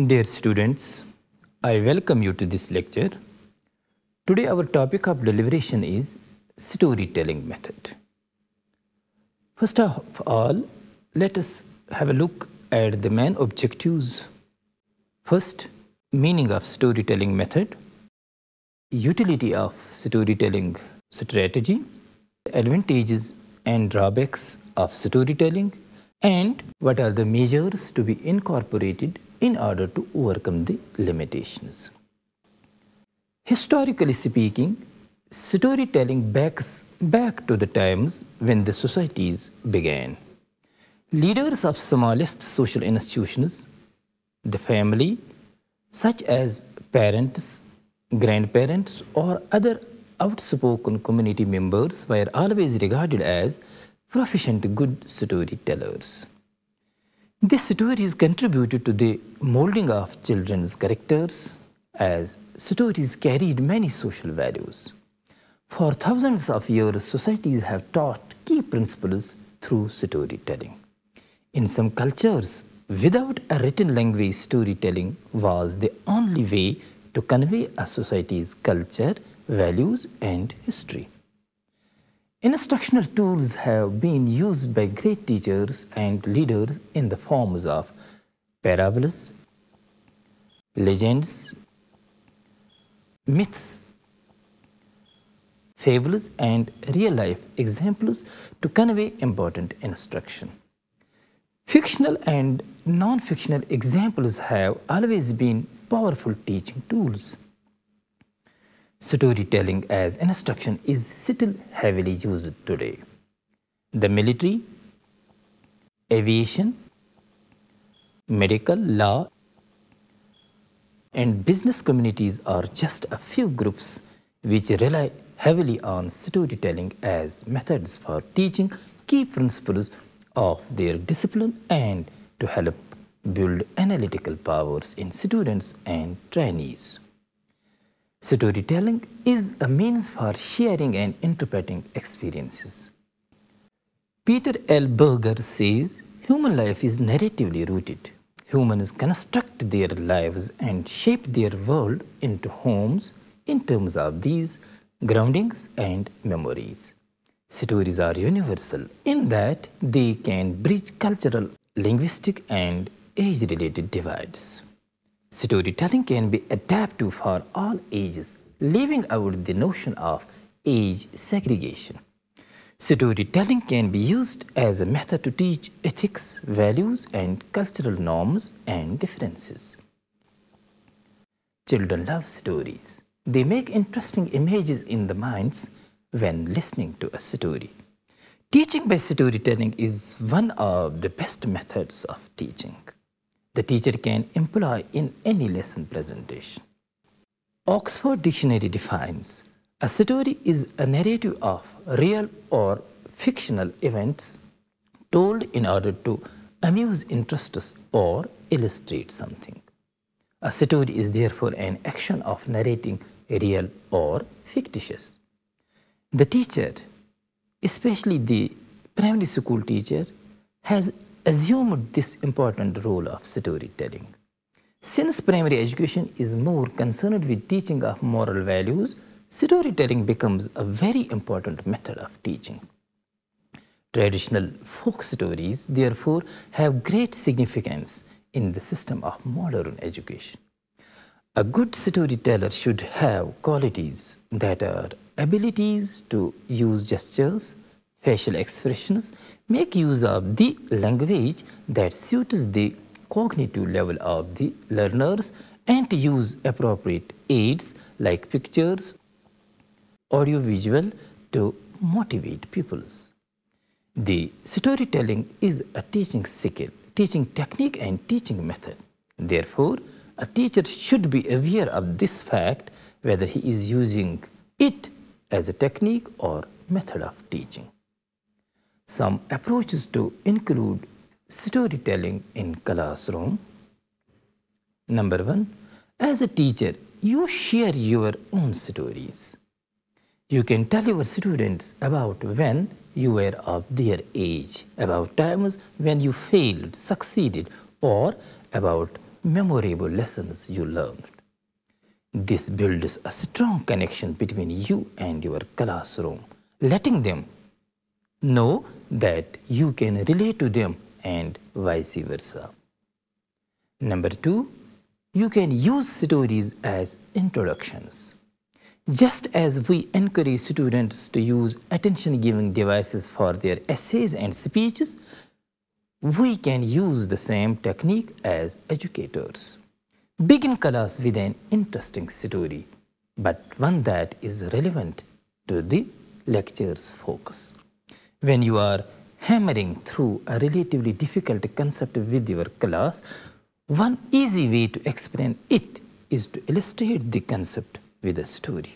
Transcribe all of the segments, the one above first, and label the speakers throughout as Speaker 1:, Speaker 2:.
Speaker 1: Dear students, I welcome you to this lecture. Today our topic of deliberation is storytelling method. First of all, let us have a look at the main objectives. First, meaning of storytelling method, utility of storytelling strategy, advantages and drawbacks of storytelling, and what are the measures to be incorporated in order to overcome the limitations. Historically speaking, storytelling backs back to the times when the societies began. Leaders of smallest social institutions, the family, such as parents, grandparents, or other outspoken community members, were always regarded as proficient good storytellers. These stories contributed to the molding of children's characters, as stories carried many social values. For thousands of years, societies have taught key principles through storytelling. In some cultures, without a written language, storytelling was the only way to convey a society's culture, values, and history. Instructional tools have been used by great teachers and leaders in the forms of parables, legends, myths, fables, and real-life examples to convey important instruction. Fictional and non-fictional examples have always been powerful teaching tools. Storytelling as instruction is still heavily used today. The military, aviation, medical, law, and business communities are just a few groups which rely heavily on storytelling as methods for teaching key principles of their discipline and to help build analytical powers in students and trainees. Storytelling is a means for sharing and interpreting experiences. Peter L. Berger says, human life is narratively rooted. Humans construct their lives and shape their world into homes in terms of these groundings and memories. Stories are universal in that they can bridge cultural, linguistic, and age-related divides. Storytelling can be adaptive for all ages, leaving out the notion of age segregation. Storytelling can be used as a method to teach ethics, values, and cultural norms and differences. Children love stories. They make interesting images in the minds when listening to a story. Teaching by storytelling is one of the best methods of teaching the teacher can employ in any lesson presentation. Oxford Dictionary defines, a story is a narrative of real or fictional events told in order to amuse, interest us, or illustrate something. A story is therefore an action of narrating real or fictitious. The teacher, especially the primary school teacher, has assumed this important role of storytelling. Since primary education is more concerned with teaching of moral values, storytelling becomes a very important method of teaching. Traditional folk stories, therefore, have great significance in the system of modern education. A good storyteller should have qualities that are abilities to use gestures, facial expressions, make use of the language that suits the cognitive level of the learners, and to use appropriate aids like pictures, audiovisual to motivate pupils. The storytelling is a teaching skill, teaching technique, and teaching method. Therefore, a teacher should be aware of this fact whether he is using it as a technique or method of teaching. Some approaches to include storytelling in classroom. Number one, as a teacher, you share your own stories. You can tell your students about when you were of their age, about times when you failed, succeeded, or about memorable lessons you learned. This builds a strong connection between you and your classroom, letting them know that you can relate to them and vice versa. Number 2, you can use stories as introductions. Just as we encourage students to use attention-giving devices for their essays and speeches, we can use the same technique as educators. Begin class with an interesting story, but one that is relevant to the lecture's focus. When you are hammering through a relatively difficult concept with your class, one easy way to explain it is to illustrate the concept with a story.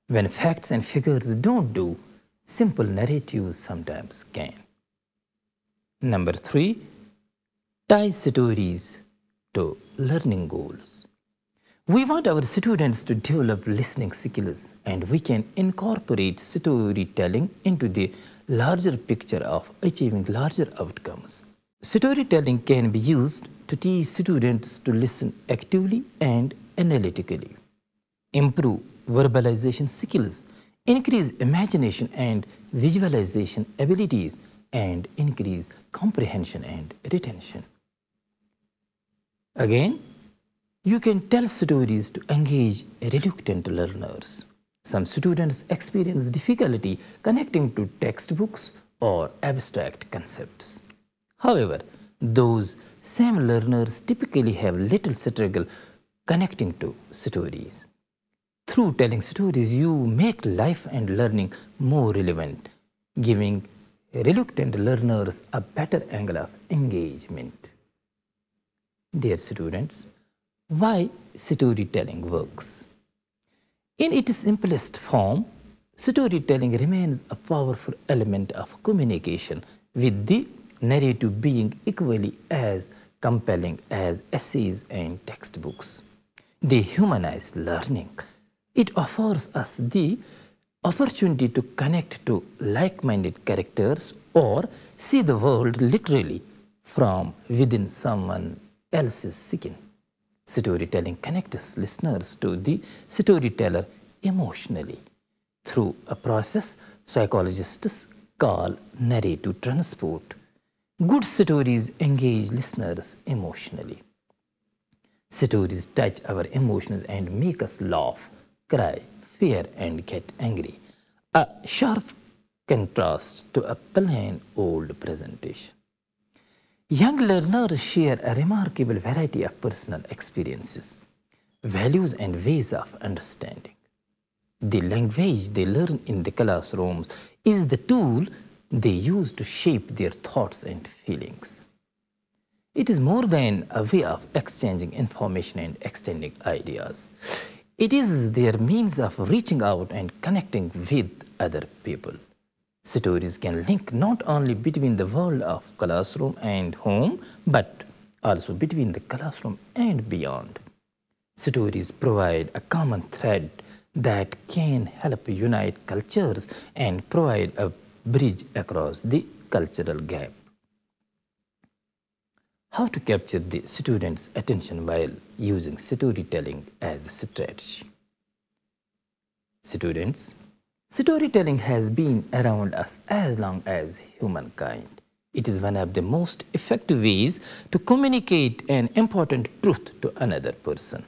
Speaker 1: When facts and figures don't do, simple narratives sometimes can. Number 3, tie stories to learning goals. We want our students to develop listening skills, and we can incorporate storytelling into the larger picture of achieving larger outcomes. Storytelling can be used to teach students to listen actively and analytically, improve verbalization skills, increase imagination and visualization abilities, and increase comprehension and retention. Again, you can tell stories to engage reluctant learners. Some students experience difficulty connecting to textbooks or abstract concepts. However, those same learners typically have little struggle connecting to stories. Through telling stories, you make life and learning more relevant, giving reluctant learners a better angle of engagement. Dear students, why storytelling works? In its simplest form, storytelling remains a powerful element of communication, with the narrative being equally as compelling as essays and textbooks. They humanize learning. It offers us the opportunity to connect to like-minded characters or see the world literally from within someone else's skin. Storytelling connects listeners to the storyteller emotionally through a process psychologists call narrative transport. Good stories engage listeners emotionally. Stories touch our emotions and make us laugh, cry, fear, and get angry. A sharp contrast to a plain old presentation. Young learners share a remarkable variety of personal experiences, values, and ways of understanding. The language they learn in the classrooms is the tool they use to shape their thoughts and feelings. It is more than a way of exchanging information and extending ideas. It is their means of reaching out and connecting with other people. Stories can link not only between the world of classroom and home, but also between the classroom and beyond. Stories provide a common thread that can help unite cultures and provide a bridge across the cultural gap. How to capture the student's attention while using storytelling as a strategy? Students, storytelling has been around us as long as humankind. It is one of the most effective ways to communicate an important truth to another person.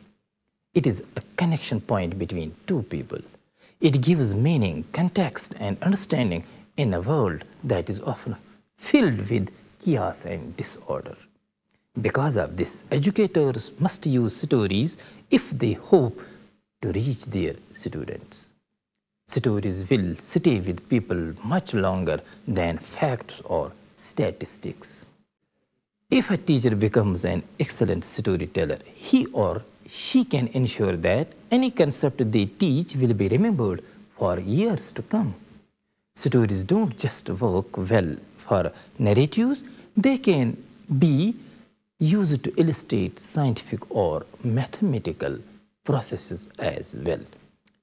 Speaker 1: It is a connection point between two people. It gives meaning, context, and understanding in a world that is often filled with chaos and disorder. Because of this, educators must use stories if they hope to reach their students. Stories will stay with people much longer than facts or statistics. If a teacher becomes an excellent storyteller, he or she can ensure that any concept they teach will be remembered for years to come. Stories don't just work well for narratives, they can be used to illustrate scientific or mathematical processes as well.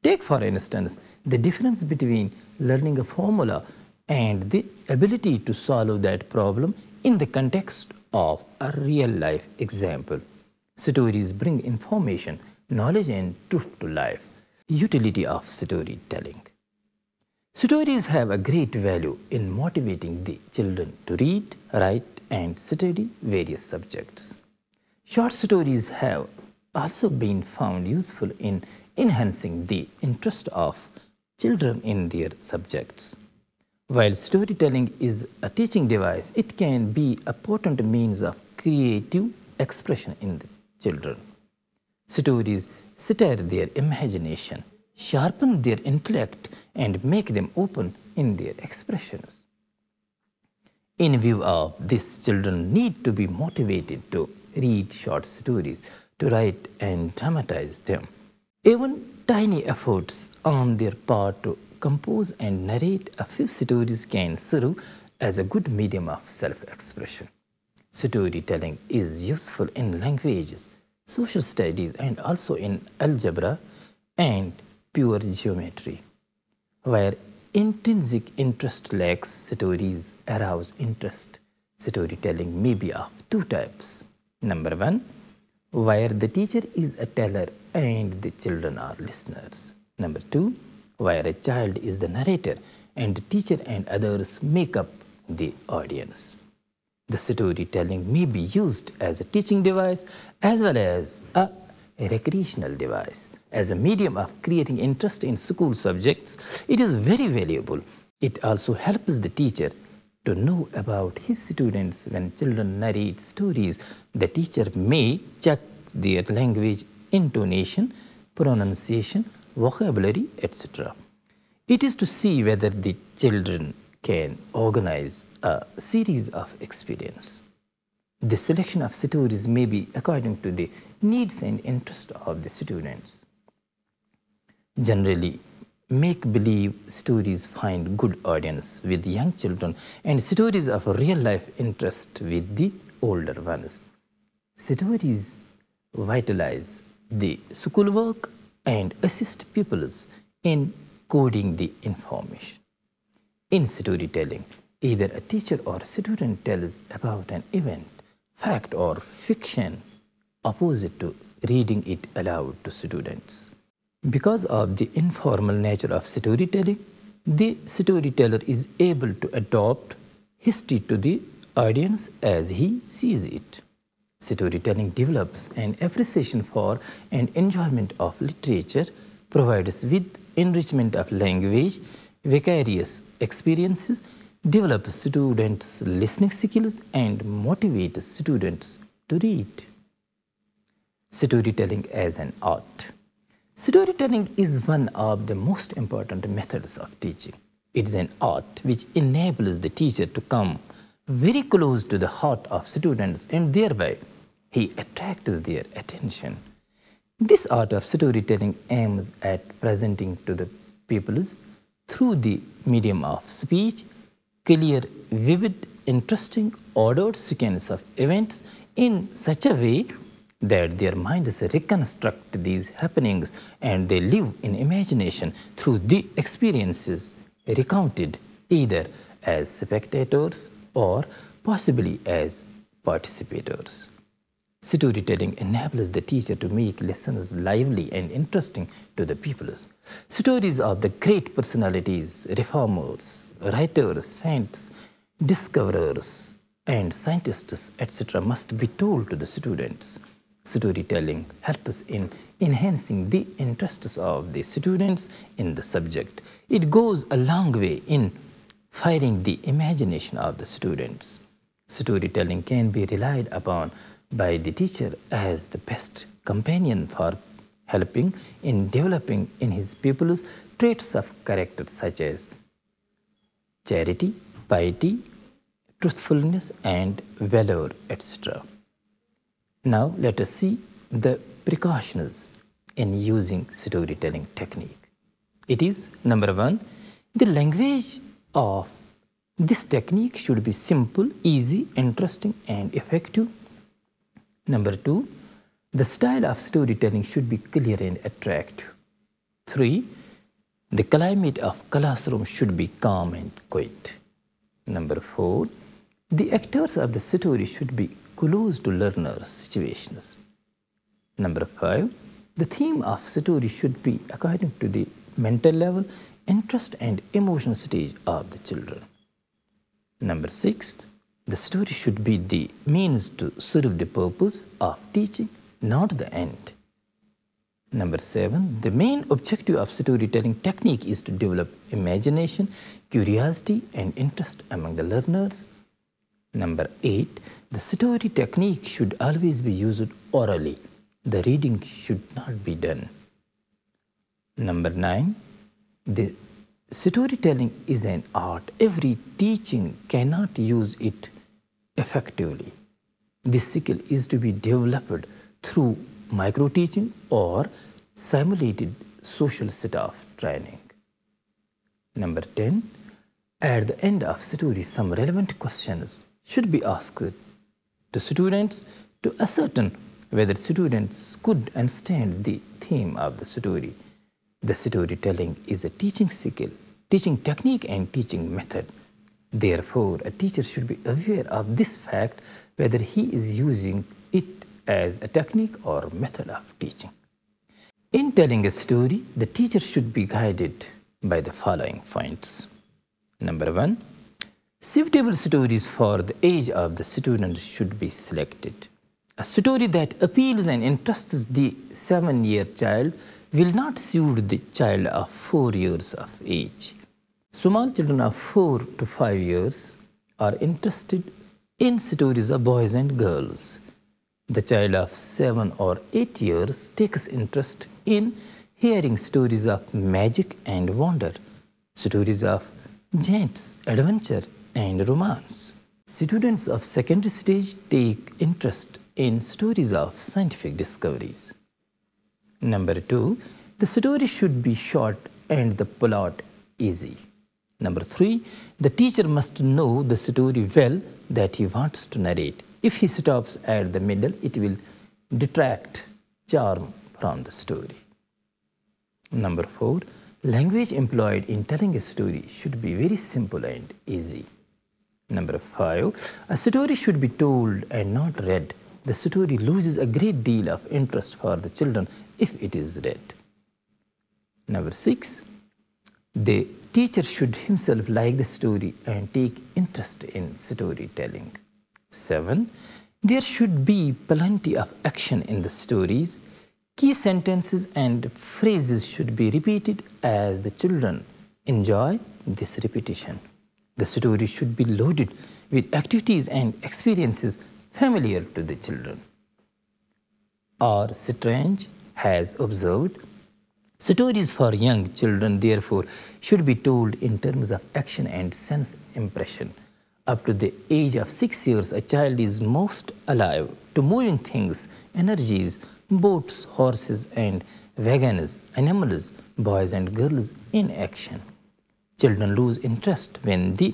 Speaker 1: Take, for instance, the difference between learning a formula and the ability to solve that problem in the context of a real-life example. Stories bring information, knowledge, and truth to life. Utility of storytelling. Stories have a great value in motivating the children to read, write, and study various subjects. Short stories have also been found useful in enhancing the interest of children in their subjects. While storytelling is a teaching device, it can be a potent means of creative expression in the children. Stories stir their imagination, sharpen their intellect, and make them open in their expressions. In view of this, children need to be motivated to read short stories, to write and dramatize them. Even tiny efforts on their part to compose and narrate a few stories can serve as a good medium of self-expression. Storytelling is useful in languages, social studies, and also in algebra and pure geometry. Where intrinsic interest lacks, stories arouse interest. Storytelling may be of two types. Number one, where the teacher is a teller and the children are listeners. Number two, where a child is the narrator and the teacher and others make up the audience. The storytelling may be used as a teaching device as well as a recreational device. As a medium of creating interest in school subjects, it is very valuable. It also helps the teacher to know about his students. When children narrate stories, the teacher may check their language, intonation, pronunciation, vocabulary, etc. It is to see whether the children can organize a series of experience. The selection of stories may be according to the needs and interest of the students. Generally, make-believe stories find good audience with young children and stories of real-life interest with the older ones. Stories vitalize the schoolwork and assist pupils in coding the information. In storytelling, either a teacher or a student tells about an event, fact or fiction, opposite to reading it aloud to students. Because of the informal nature of storytelling, the storyteller is able to adopt history to the audience as he sees it. Storytelling develops an appreciation for and enjoyment of literature, provides with enrichment of language, vicarious experiences, develops students' listening skills, and motivates students to read. Storytelling as an art. Storytelling is one of the most important methods of teaching. It is an art which enables the teacher to come very close to the heart of students, and thereby he attracts their attention. This art of storytelling aims at presenting to the pupils through the medium of speech clear, vivid, interesting, ordered sequence of events in such a way that their minds reconstruct these happenings and they live in imagination through the experiences recounted either as spectators or possibly as participators. Storytelling enables the teacher to make lessons lively and interesting to the pupils. Stories of the great personalities, reformers, writers, saints, discoverers, and scientists, etc. must be told to the students. Storytelling helps in enhancing the interests of the students in the subject. It goes a long way in firing the imagination of the students. Storytelling can be relied upon by the teacher as the best companion for helping in developing in his pupils traits of character such as charity, piety, truthfulness, and valor, etc. Now let us see the precautions in using storytelling technique. It is, number one, the language of this technique should be simple, easy, interesting, and effective. Number two, the style of storytelling should be clear and attractive. 3, the climate of classroom should be calm and quiet. Number 4, the actors of the story should be close to learners' situations. Number 5, the theme of story should be according to the mental level, interest and emotional stage of the children. Number 6, the story should be the means to serve the purpose of teaching, not the end. Number 7, the main objective of storytelling technique is to develop imagination, curiosity and interest among the learners. Number 8, the story technique should always be used orally. The reading should not be done. Number 9, the storytelling is an art. Every teaching cannot use it effectively. This skill is to be developed through micro-teaching or simulated social staff training. Number 10, at the end of story, some relevant questions should be asked to students to ascertain whether students could understand the theme of the story. The storytelling is a teaching skill, teaching technique and teaching method. Therefore, a teacher should be aware of this fact whether he is using it as a technique or method of teaching. In telling a story, the teacher should be guided by the following points. Number 1, suitable stories for the age of the student should be selected. A story that appeals and interests the 7-year child will not suit the child of 4 years of age. Small children of 4 to 5 years are interested in stories of boys and girls. The child of 7 or 8 years takes interest in hearing stories of magic and wonder, stories of giants, adventure and romance. Students of secondary stage take interest in stories of scientific discoveries. Number 2, the story should be short and the plot easy. Number 3, the teacher must know the story well that he wants to narrate. If he stops at the middle, it will detract charm from the story. Number 4, language employed in telling a story should be very simple and easy. Number 5, a story should be told and not read. The story loses a great deal of interest for the children if it is read. Number 6, the teacher should himself like the story and take interest in storytelling. 7, there should be plenty of action in the stories. Key sentences and phrases should be repeated as the children enjoy this repetition. The story should be loaded with activities and experiences familiar to the children. R. Strange has observed, stories for young children therefore should be told in terms of action and sense impression. Up to the age of 6 years, a child is most alive to moving things, energies, boats, horses and wagons, animals, boys and girls in action. Children lose interest when the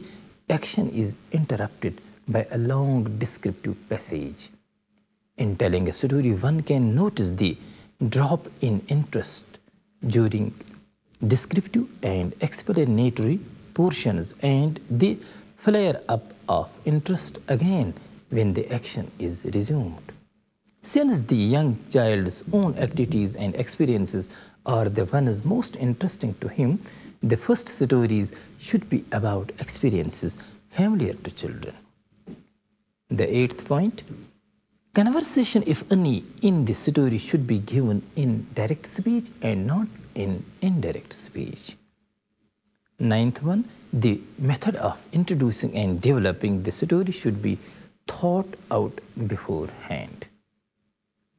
Speaker 1: action is interrupted by a long descriptive passage. In telling a story, one can notice the drop in interest during descriptive and explanatory portions and the flare up of interest again when the action is resumed. Since the young child's own activities and experiences are the ones most interesting to him, the first stories should be about experiences familiar to children. The 8th point, conversation, if any, in the story should be given in direct speech and not in indirect speech. 9th one, the method of introducing and developing the story should be thought out beforehand.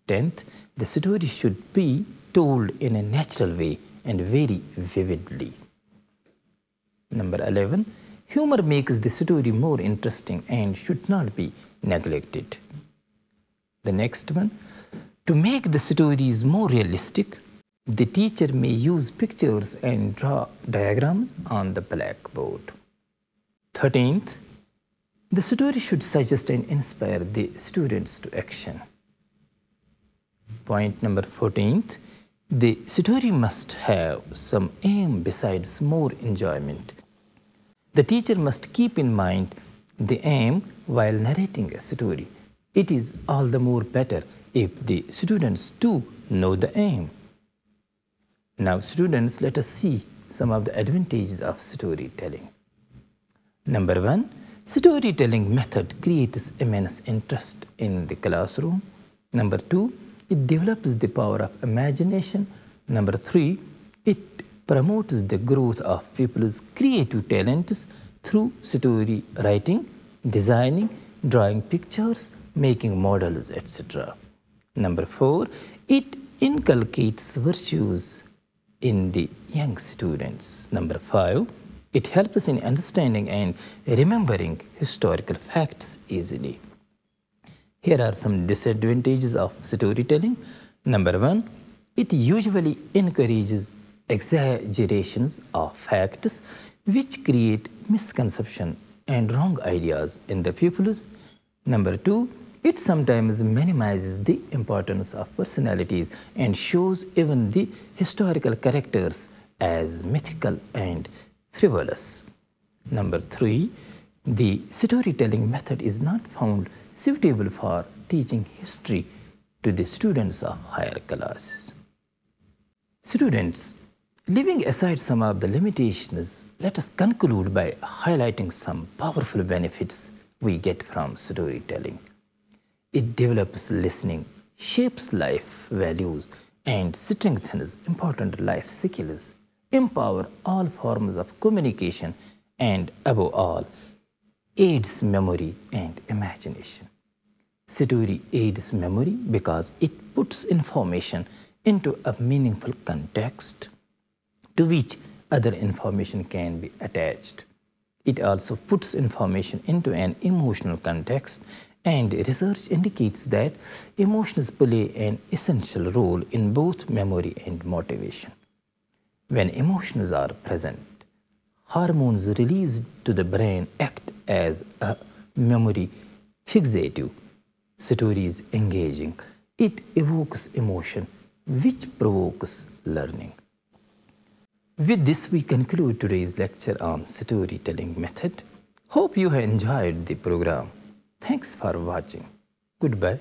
Speaker 1: 10th, the story should be told in a natural way and very vividly. Number 11, humor makes the story more interesting and should not be neglected. The next one, to make the stories more realistic, the teacher may use pictures and draw diagrams on the blackboard. 13th, the story should suggest and inspire the students to action. Point number 14th, the story must have some aim besides more enjoyment. The teacher must keep in mind the aim while narrating a story. It is all the more better if the students too know the aim. Now students, let us see some of the advantages of storytelling. Number 1, storytelling method creates immense interest in the classroom. Number 2, it develops the power of imagination. Number 3, it promotes the growth of people's creative talents through story writing, designing, drawing pictures, making models, etc. Number 4, it inculcates virtues in the young students. Number 5, it helps in understanding and remembering historical facts easily. Here are some disadvantages of storytelling. Number 1, it usually encourages exaggerations of facts which create misconception and wrong ideas in the pupils. Number 2, it sometimes minimizes the importance of personalities and shows even the historical characters as mythical and frivolous. Number 3, the storytelling method is not found suitable for teaching history to the students of higher classes. Students, leaving aside some of the limitations, let us conclude by highlighting some powerful benefits we get from storytelling. It develops listening, shapes life values, and strengthens important life skills, empower all forms of communication, and above all, aids memory and imagination. Story aids memory because it puts information into a meaningful context to which other information can be attached. It also puts information into an emotional context, and research indicates that emotions play an essential role in both memory and motivation. When emotions are present, hormones released to the brain act as a memory fixative. Story is engaging. It evokes emotion, which provokes learning. With this, we conclude today's lecture on storytelling method. Hope you have enjoyed the program. Thanks for watching. Goodbye.